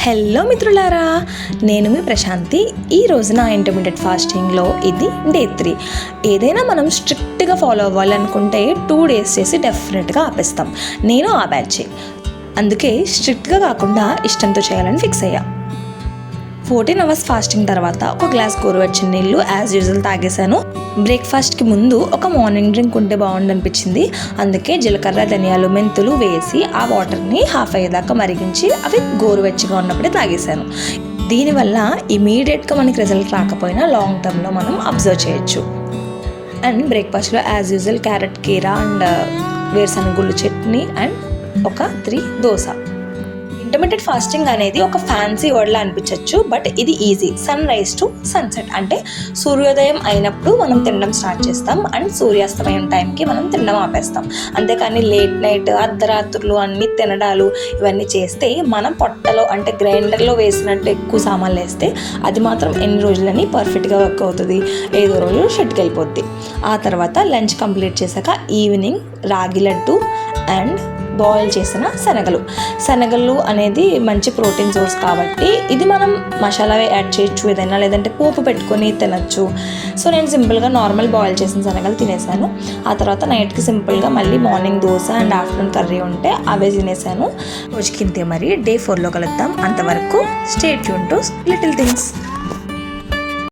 Hello మిత్రులారా, నేను మీ ప్రశాంతి. ఈ రోజు నా ఇంటర్మీడియట్ ఫాస్టింగ్లో ఇది డే 3. ఏదైనా మనం స్ట్రిక్ట్గా ఫాలో అవ్వాలనుకుంటే 2 days చేసి డెఫినెట్గా ఆపేస్తాం. నేను ఆ బ్యాచ్. అందుకే స్ట్రిక్ట్గా కాకుండా ఇష్టంతో చేయాలని ఫిక్స్ అయ్యా. 14 hours ఫాస్టింగ్ తర్వాత ఒక గ్లాస్ గోరువెచ్చని నీళ్ళు యాజ్ యూజువల్ తాగేశాను. బ్రేక్ఫాస్ట్కి ముందు ఒక మార్నింగ్ డ్రింక్ ఉంటే బాగుండనిపించింది. అందుకే జీలకర్ర, ధనియాలు, మెంతులు వేసి ఆ వాటర్ని హాఫ్ అయ్యేదాకా మరిగించి అవి గోరువెచ్చగా ఉన్నప్పుడే తాగేశాను. దీనివల్ల ఇమీడియట్గా మనకి రిజల్ట్ రాకపోయినా లాంగ్ టర్మ్లో మనం అబ్జర్వ్ చేయొచ్చు. అండ్ బ్రేక్ఫాస్ట్లో యాజ్ యూజువల్ క్యారెట్ కీరా అండ్ వేరుశనగ గుళ్ళు చట్నీ అండ్ ఒక 3 దోశ. ఇంటర్మీడియట్ ఫాస్టింగ్ అనేది ఒక ఫ్యాన్సీ వర్డ్లా అనిపించవచ్చు, బట్ ఇది easy. Sunrise to sunset అంటే సూర్యోదయం అయినప్పుడు మనం తినడం స్టార్ట్ చేస్తాం అండ్ సూర్యాస్తమయం టైంకి మనం తినడం ఆపేస్తాం. అంతేకాని లేట్ నైట్ అర్ధరాత్రులు అన్ని తినడాలు ఇవన్నీ చేస్తే మనం పొట్టలో అంటే గ్రైండర్లో వేసినట్టు ఎక్కువ సామాన్లు వేస్తే అది మాత్రం ఎన్ని రోజులని పర్ఫెక్ట్గా వర్క్ అవుతుంది, ఏదో రోజు షెడ్కి వెళ్ళిపోద్ది. ఆ తర్వాత లంచ్ కంప్లీట్ చేశాక ఈవినింగ్ రాగి లడ్డు అండ్ బాయిల్ చేసిన శనగలు అనేది మంచి ప్రోటీన్ సోర్స్ కాబట్టి ఇది మనం మసాలా యాడ్ చేయొచ్చు ఏదైనా, లేదంటే పోపు పెట్టుకొని తినచ్చు. సో నేను సింపుల్గా నార్మల్ బాయిల్ చేసిన శనగలు తినేసాను. ఆ తర్వాత నైట్కి సింపుల్గా మళ్ళీ morning dosa and afternoon curry ఉంటే అవే తినేసాను. రోజుకి ఇంతే. మరి డే 4లో కలుద్దాం. అంతవరకు stay tune to little things.